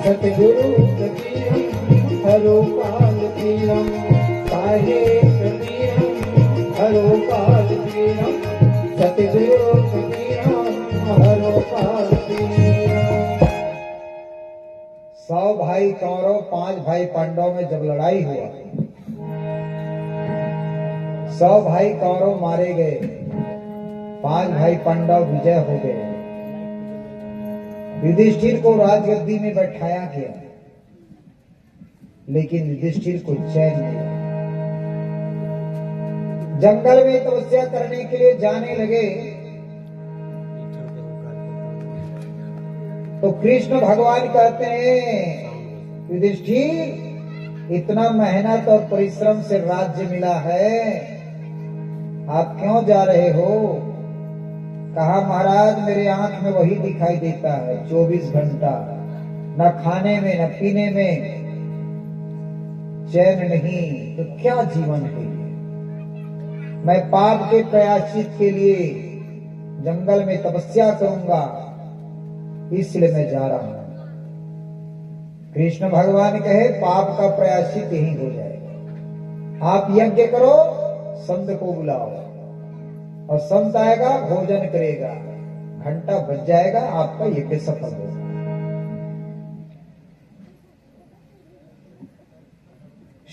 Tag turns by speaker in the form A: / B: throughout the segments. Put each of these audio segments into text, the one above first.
A: सतगुरु कबीरम हरो काल पीरम, साहेब कबीरम हरो काल पीरम, सतगुरु कबीरम हरो काल पीरम। 100 भाई कौरव 5 भाई पांडव में जब लड़ाई हुआ, 100 भाई कौरव मारे गए, 5 भाई पांडव विजय हो गए। युधिष्ठिर को राजगद्दी में बैठाया गया, लेकिन युधिष्ठिर को चैन नहीं आया। जंगल में तपस्या करने के लिए जाने लगे तो कृष्ण भगवान कहते हैं, युधिष्ठिर इतना मेहनत और परिश्रम से राज्य मिला है, आप क्यों जा रहे हो? कहा महाराज मेरे आंख में वही दिखाई देता है 24 घंटा, न खाने में न पीने में चैन नहीं, तो क्या जीवन है? मैं पाप के प्रायश्चित के लिए जंगल में तपस्या करूंगा, इसलिए मैं जा रहा हूं। कृष्ण भगवान कहे पाप का प्रायश्चित यही हो जाएगा, आप यज्ञ करो, संत को बुलाओ और संत आएगा, भोजन करेगा, घंटा बज जाएगा, आपका यज्ञ सफल होगा।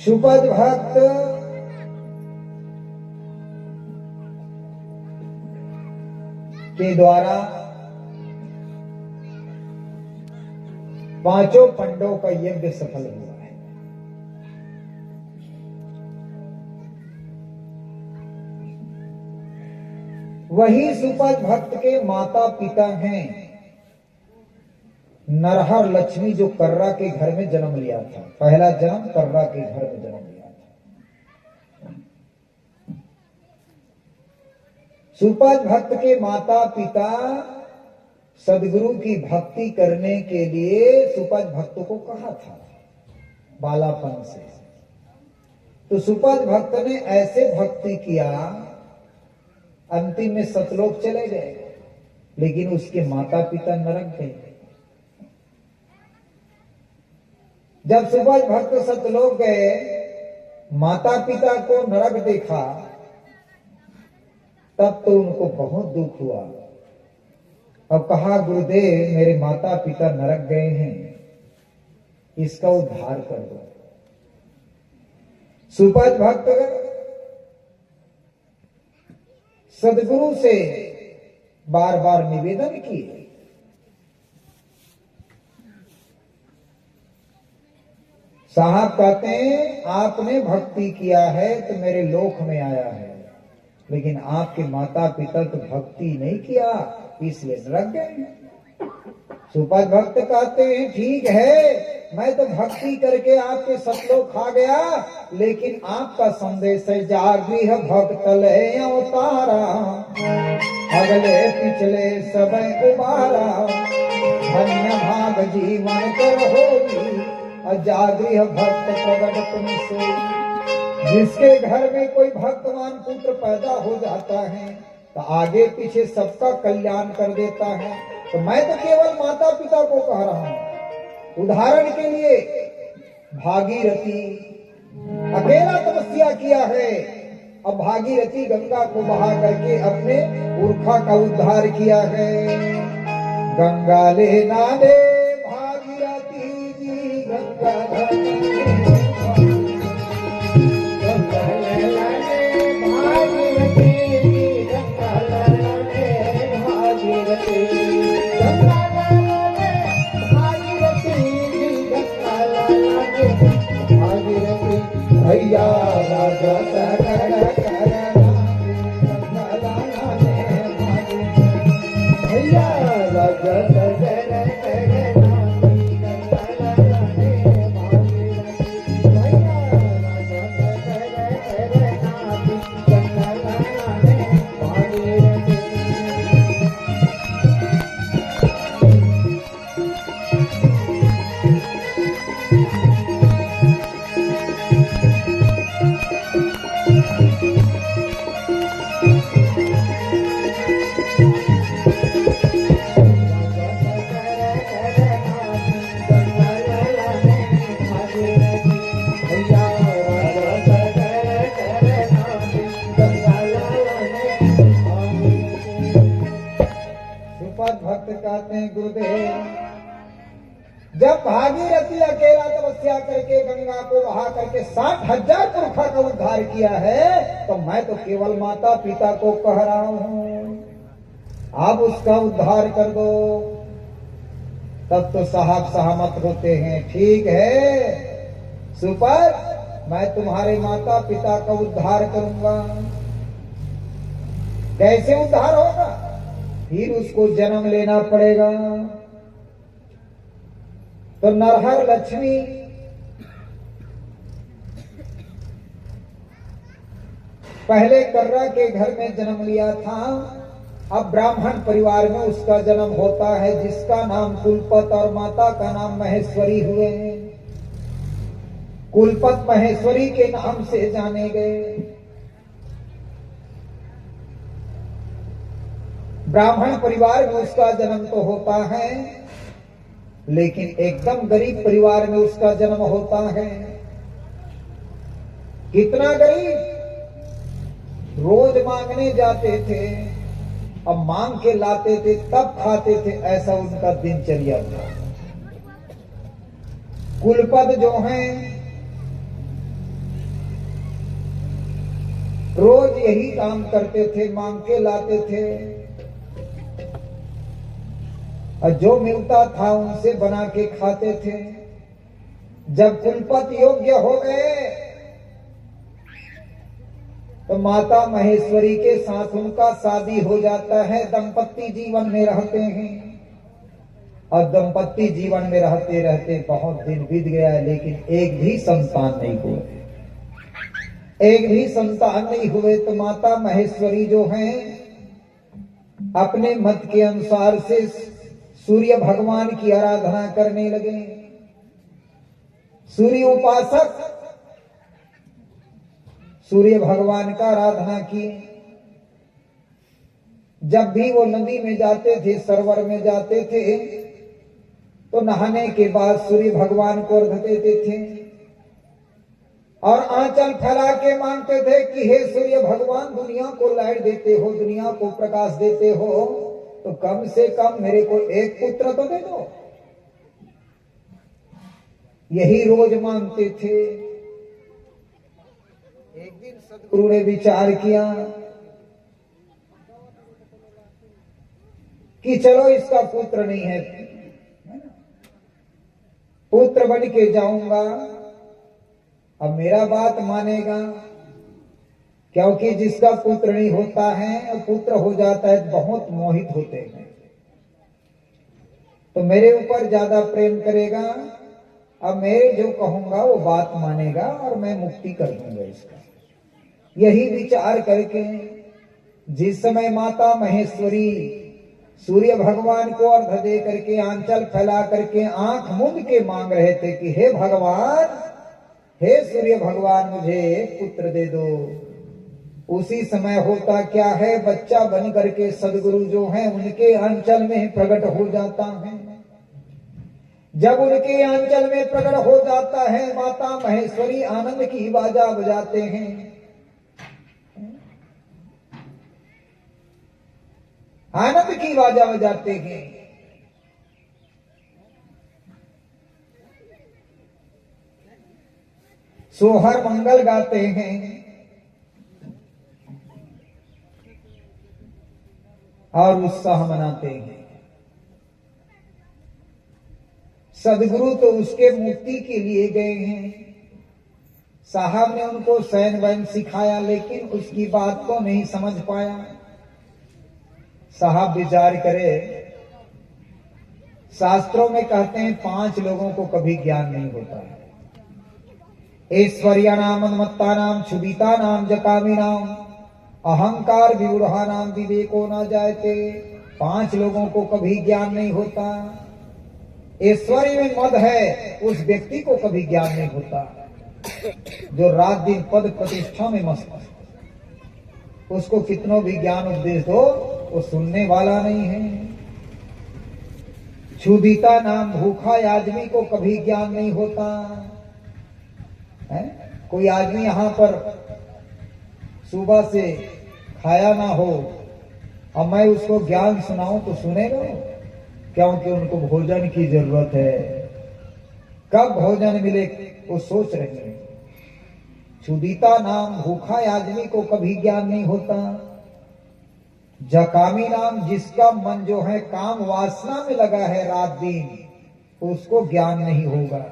A: शुपद भक्त के द्वारा 5 पांडवों का यज्ञ सफल हुआ है। वही सुपद भक्त के माता पिता हैं नरहर लक्ष्मी, जो कर्रा के घर में जन्म लिया था। पहला जन्म कर्रा के घर में जन्म लिया था। सुपद भक्त के माता पिता सदगुरु की भक्ति करने के लिए सुपद भक्त को कहा था बालापन से। तो सुपद भक्त ने ऐसे भक्ति किया, अंतिम में सतलोक चले गए, लेकिन उसके माता पिता नरक गए। जब सुपद भक्त सतलोक गए, माता पिता को नरक देखा, तब तो उनको बहुत दुख हुआ। अब कहा गुरुदेव मेरे माता पिता नरक गए हैं, इसका उद्धार कर दो। सुपद भक्त सदगुरु से बार बार निवेदन किए, साहब कहते हैं आपने भक्ति किया है तो मेरे लोक में आया है, लेकिन आपके माता पिता तो भक्ति नहीं किया, इसलिए नरक गए। सुपद भक्त कहते हैं ठीक है, मैं तो भक्ति करके आपके सतलोक खा गया, लेकिन आपका संदेश है जागृह भक्त ले अवतारा, अगले पिछले सबे उबारा, धन्य भाग जीवन कर होगी, जागृह भक्त प्रगट तुम से। जिसके घर में कोई भक्तमान पुत्र पैदा हो जाता है तो आगे पीछे सबका कल्याण कर देता है। तो मैं तो केवल माता पिता को कह रहा हूं। उदाहरण के लिए भागीरथी अकेला तपस्या किया है, अब भागीरथी गंगा को बहा करके अपने पुरखा का उद्धार किया है। गंगा ले नाले भागीरथी जी, गंगा भैया राजा भैया राजा जब भागीरथी अकेला तपस्या करके गंगा को बहा करके 60,000 पुरखा का उद्धार किया है, तो मैं तो केवल माता पिता को कह रहा हूं, आप उसका उद्धार कर दो। तब तो साहब सहमत होते हैं, ठीक है सुपर, मैं तुम्हारे माता पिता का उद्धार करूंगा। कैसे उद्धार होगा? फिर उसको जन्म लेना पड़ेगा। तो नरहर लक्ष्मी पहले कर्रा के घर में जन्म लिया था, अब ब्राह्मण परिवार में उसका जन्म होता है, जिसका नाम कुलपत और माता का नाम महेश्वरी हुए हैं। कुलपत महेश्वरी के नाम से जाने गए। ब्राह्मण परिवार में उसका जन्म तो होता है, लेकिन एकदम गरीब परिवार में उसका जन्म होता है। कितना गरीब? रोज मांगने जाते थे, अब मांग के लाते थे तब खाते थे, ऐसा उनका दिनचर्या था। कुलपद जो हैं रोज यही काम करते थे, मांग के लाते थे, और जो मिलता था उनसे बना के खाते थे। जब कुलपत योग्य हो गए तो माता महेश्वरी के साथ उनका शादी हो जाता है, दंपत्ति जीवन में रहते हैं। और दंपत्ति जीवन में रहते रहते बहुत दिन बीत गया है, लेकिन एक भी संतान नहीं हुए। एक भी संतान नहीं हुए तो माता महेश्वरी जो हैं अपने मत के अनुसार से सूर्य भगवान की आराधना करने लगे। सूर्य उपासक सूर्य भगवान का आराधना की। जब भी वो नदी में जाते थे, सरोवर में जाते थे, तो नहाने के बाद सूर्य भगवान को अर्घ देते थे और आंचल फैला के मांगते थे कि हे सूर्य भगवान, दुनिया को लाइट देते हो, दुनिया को प्रकाश देते हो, तो कम से कम मेरे को एक पुत्र तो दे दो। यही रोज मांगते थे। एक दिन सदगुरु ने विचार किया कि चलो इसका पुत्र नहीं है, पुत्र बन के जाऊंगा, अब मेरा बात मानेगा। क्योंकि जिसका पुत्र नहीं होता है और पुत्र हो जाता है बहुत मोहित होते हैं, तो मेरे ऊपर ज्यादा प्रेम करेगा, अब मैं जो कहूंगा वो बात मानेगा और मैं मुक्ति कर दूंगा इसका। यही विचार करके जिस समय माता महेश्वरी सूर्य भगवान को अर्घ दे करके आंचल फैला करके आंख मूंद के मांग रहे थे कि हे भगवान, हे सूर्य भगवान, मुझे एक पुत्र दे दो, उसी समय होता क्या है, बच्चा बन करके सदगुरु जो हैं उनके आंचल में प्रकट हो जाता है। जब उनके आंचल में प्रकट हो जाता है, माता महेश्वरी आनंद की बाजा बजाते हैं, आनंद की बाजा बजाते हैं। सोहर मंगल गाते हैं और उत्साह मनाते हैं। सदगुरु तो उसके मुक्ति के लिए गए हैं। साहब ने उनको सैन वैन सिखाया, लेकिन उसकी बात को नहीं समझ पाया। साहब विचार करे, शास्त्रों में कहते हैं 5 लोगों को कभी ज्ञान नहीं होता है। ऐश्वर्या नाम, उन्मत्ता नाम, क्षुभिता नाम, जकामी नाम, अहंकार विरूढ़ा नाम, विवेको न जायते। 5 लोगों को कभी ज्ञान नहीं होता। ऐश्वर्य में मद है, उस व्यक्ति को कभी ज्ञान नहीं होता। जो रात दिन पद प्रतिष्ठा में मस्त है, उसको कितनों भी ज्ञान उपदेश दो, वो सुनने वाला नहीं है। क्षुधिता नाम, भूखा आदमी को कभी ज्ञान नहीं होता है। कोई आदमी यहां पर सुबह से खाया ना हो और मैं उसको ज्ञान सुनाऊं तो सुनेगा, क्योंकि उनको भोजन की जरूरत है। कब भोजन मिले वो सोच रहे हैं। क्षुदिता नाम भूखा आदमी को कभी ज्ञान नहीं होता। जकामी नाम जिसका मन जो है काम वासना में लगा है रात दिन, उसको ज्ञान नहीं होगा।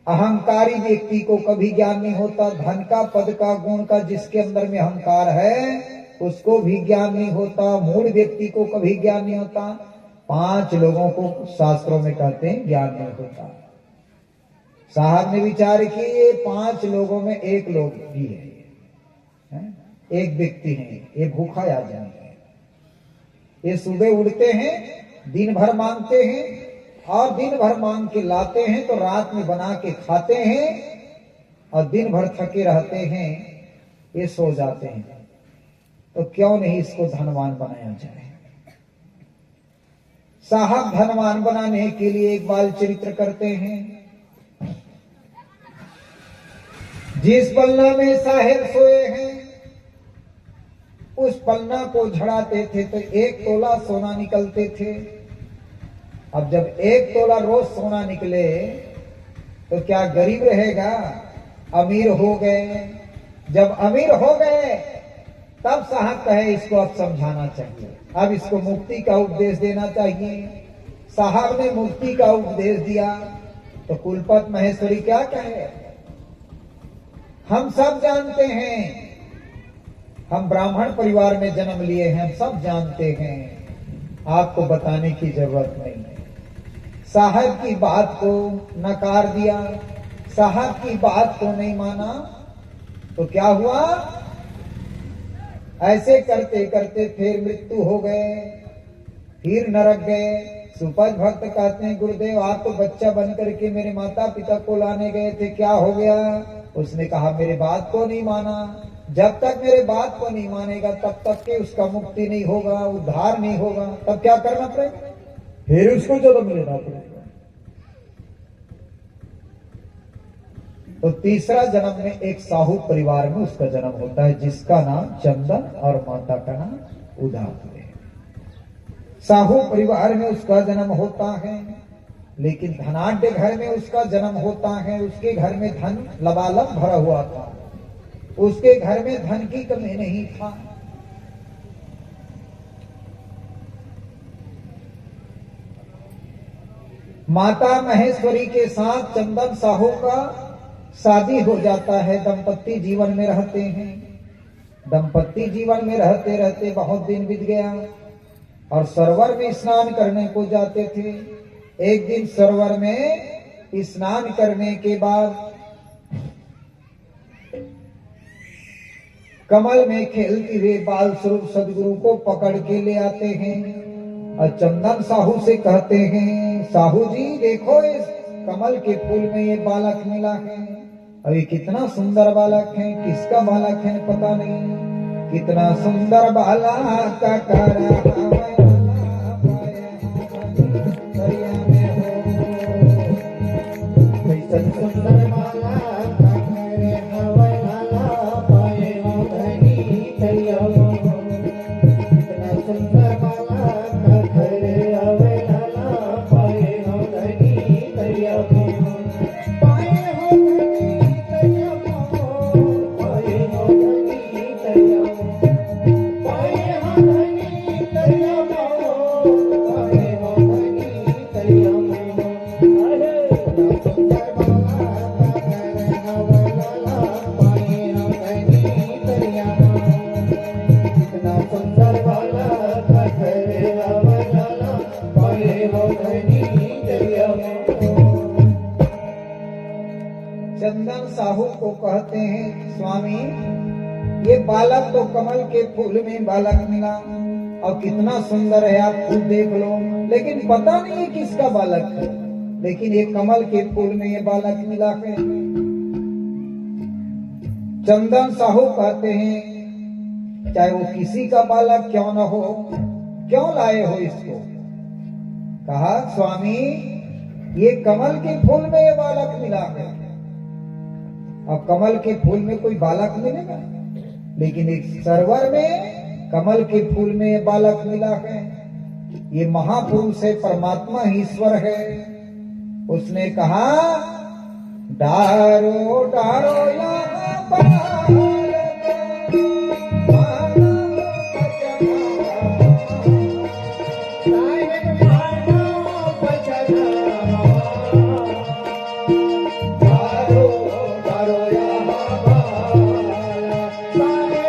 A: अहंकारी व्यक्ति को कभी ज्ञान नहीं होता। धन का, पद का, गुण का जिसके अंदर में अहंकार है उसको भी ज्ञान नहीं होता। मूढ़ व्यक्ति को कभी ज्ञान नहीं होता। 5 लोगों को शास्त्रों में कहते हैं ज्ञान नहीं होता। साहब ने विचार किए, ये 5 लोगों में एक लोग भी है, एक व्यक्ति है, ये भूखा आदमी है। ये सुबह उठते हैं, दिन भर मांगते हैं और दिन भर मांग के लाते हैं तो रात में बना के खाते हैं और दिन भर थके रहते हैं, ये सो जाते हैं। तो क्यों नहीं इसको धनवान बनाया जाए। साहब धनवान बनाने के लिए एक बाल चरित्र करते हैं। जिस पलना में साहेब सोए हैं उस पलना को झड़ाते थे तो 1 तोला सोना निकलते थे। अब जब 1 तोला रोज सोना निकले तो क्या गरीब रहेगा? अमीर हो गए। जब अमीर हो गए तब साहब कहे इसको अब समझाना चाहिए, अब इसको मुक्ति का उपदेश देना चाहिए। साहब ने मुक्ति का उपदेश दिया तो कुलपत महेश्वरी क्या कहे? हम सब जानते हैं, हम ब्राह्मण परिवार में जन्म लिए हैं, हम सब जानते हैं, आपको बताने की जरूरत नहीं है। साहब की बात को नकार दिया, साहब की बात को नहीं माना तो क्या हुआ? ऐसे करते करते फिर मृत्यु हो गए, फिर नरक गए। सुपज भक्त कहते हैं, गुरुदेव आप तो बच्चा बन करके मेरे माता पिता को लाने गए थे, क्या हो गया? उसने कहा मेरे बात को नहीं माना। जब तक मेरे बात को नहीं मानेगा तब तक के उसका मुक्ति नहीं होगा, उद्धार नहीं होगा। तब क्या करना पड़ेगा? फिर उसको जन्म लेना पड़ेगा। तो तीसरा जन्म में एक साहू परिवार में उसका जन्म होता है जिसका नाम चंदन और माता का नाम उदापुर है। साहू परिवार में उसका जन्म होता है, लेकिन धनाढ्य घर में उसका जन्म होता है। उसके घर में धन लबालब भरा हुआ था, उसके घर में धन की कमी नहीं था। माता महेश्वरी के साथ चंदन साहू का शादी हो जाता है। दंपत्ति जीवन में रहते हैं। दंपत्ति जीवन में रहते रहते बहुत दिन बीत गया और सरोवर में स्नान करने को जाते थे। एक दिन सरोवर में स्नान करने के बाद कमल में खेलती हुए बाल स्वरूप सदगुरु को पकड़ के ले आते हैं और चंदन साहू से कहते हैं, साहू जी देखो इस कमल के फूल में ये बालक मिला है। अब ये कितना सुंदर बालक है, किसका बालक है पता नहीं। कितना सुंदर बालक का चंदन साहू को कहते हैं, स्वामी ये बालक तो कमल के फूल में बालक मिला और कितना सुंदर है, आप खुद देख लो, लेकिन पता नहीं है किसका बालक है। लेकिन ये कमल के फूल में ये बालक मिला है। चंदन साहू कहते हैं, चाहे वो किसी का बालक क्यों न हो, क्यों लाए हो इसको? कहा स्वामी ये कमल के फूल में ये बालक मिला है। अब कमल के फूल में कोई बालक मिलेगा, लेकिन एक सरोवर में कमल के फूल में ये बालक मिला है। ये महापुरुष है, परमात्मा ईश्वर है। उसने कहा डारो डारो यहाँ बालक, मानव बचना, डारो डारो यहाँ बालक, मानव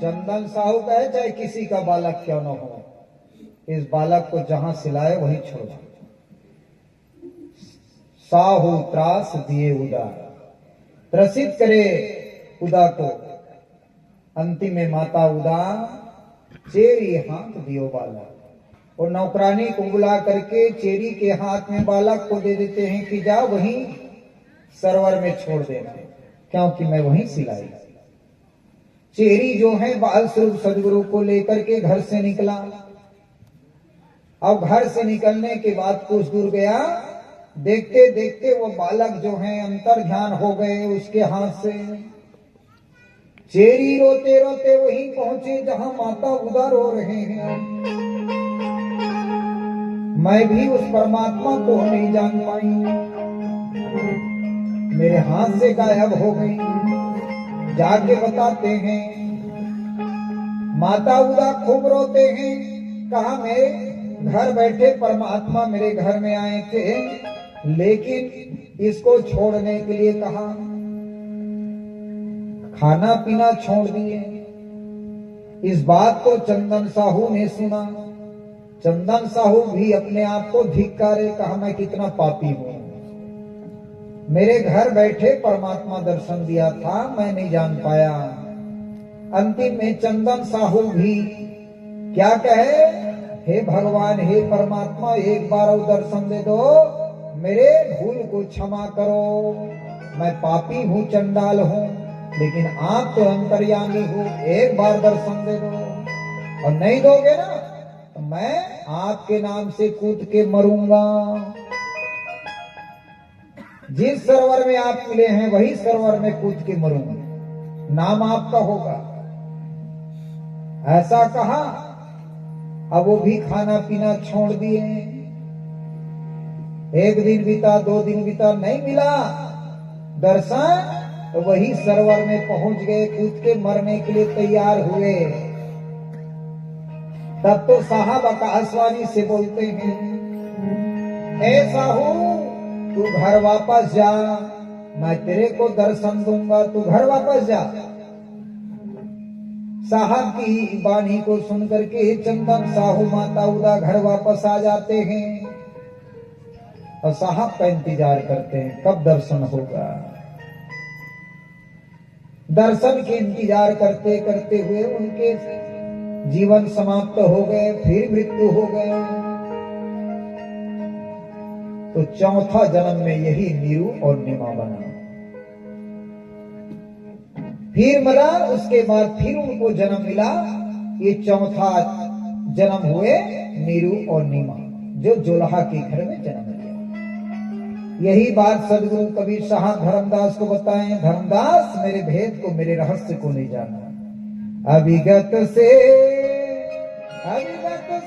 A: चंदन साहू कहे चाहे किसी का बालक क्यों न हो, इस बालक को जहां सिलाए वहीं छोड़ दो। साहू त्रास दिए उदा, त्रसित करे उदा को। अंतिम में माता उदा चेरी हाथ दियो बालक, और नौकरानी को बुला करके चेरी के हाथ में बालक को दे देते हैं कि जा वहीं सरोवर में छोड़ देना, क्योंकि मैं वहीं सिलाई। चेरी जो है बाल स्वरूप सदगुरु को लेकर के घर से निकला। अब घर से निकलने के बाद कुछ दूर गया, देखते देखते वो बालक जो है अंतर ध्यान हो गए उसके हाथ से। चेरी रोते रोते वहीं पहुंचे जहां माता उदा रो रहे हैं। मैं भी उस परमात्मा को नहीं जान पाई, मेरे हाथ से गायब हो गई। जाके बताते हैं, माता उदा खूब रोते हैं। कहा मेरे घर बैठे परमात्मा मेरे घर में आए थे, लेकिन इसको छोड़ने के लिए कहा, खाना पीना छोड़ दिए। इस बात को चंदन साहू ने सुना। चंदन साहू भी अपने आप को धिक्कारे, कहा मैं कितना पापी हूं, मेरे घर बैठे परमात्मा दर्शन दिया था, मैं नहीं जान पाया। अंतिम में चंदन साहू भी क्या कहे, हे भगवान हे परमात्मा एक बार और दर्शन दे दो, मेरे भूल को क्षमा करो, मैं पापी हूँ चंडाल हूँ, लेकिन आप तो अंतर्यामी हो, एक बार दर्शन दे दो। और नहीं दोगे ना तो मैं आपके नाम से कूद के मरूंगा। जिस सरोवर में आप मिले हैं वही सरोवर में कूद के मरूंगा, नाम आपका होगा, ऐसा कहा। अब वो भी खाना पीना छोड़ दिए। एक दिन बीता, 2 दिन बीता, नहीं मिला दर्शन, तो वही सरोवर में पहुंच गए, कूद के मरने के लिए तैयार हुए। तब तो साहब आकाशवाणी से बोलते हैं, ए साहू तू घर वापस जा, मैं तेरे को दर्शन दूंगा, तू घर वापस जा। साहब की वाणी को सुनकर के चंदन साहू माता उदा घर वापस आ जाते हैं, और साहब का इंतजार करते हैं कब दर्शन होगा। दर्शन के इंतजार करते करते हुए उनके जीवन समाप्त हो गए, फिर मृत्यु हो गए। तो चौथा जन्म में यही नीरू और निमा बना। फिर मरा, उसके बाद फिर उनको जन्म मिला। ये चौथा जन्म हुए नीरू और निमा, जो जोलहा के घर में जन्म लिया। यही बात सदगुरु कबीर साहब धर्मदास को बताएं, धर्मदास मेरे भेद को, मेरे रहस्य को नहीं जाना। अभिगत से चले आए हो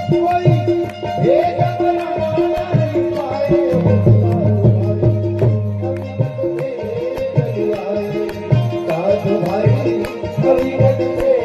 B: कोई भेद बरमाना नहीं पाए साधु भाई कविगत से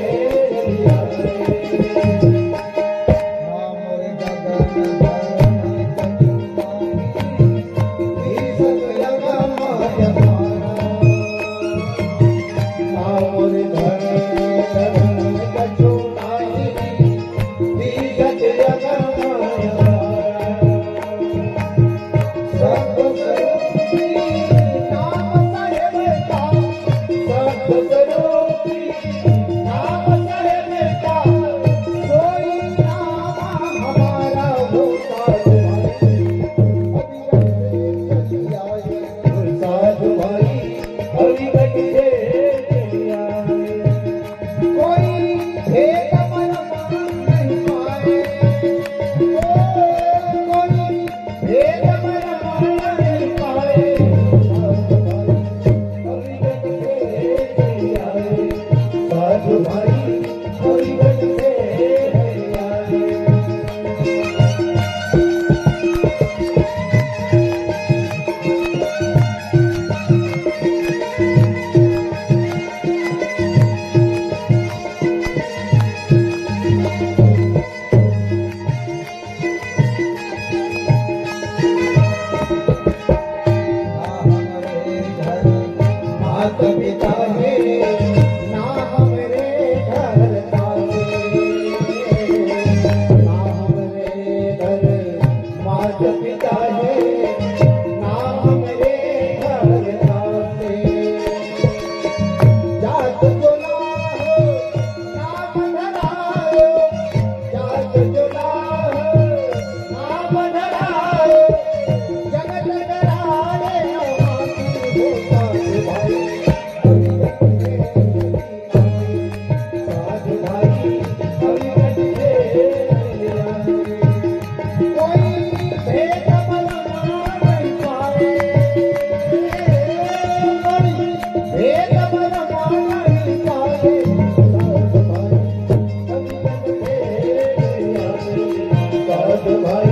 B: भाई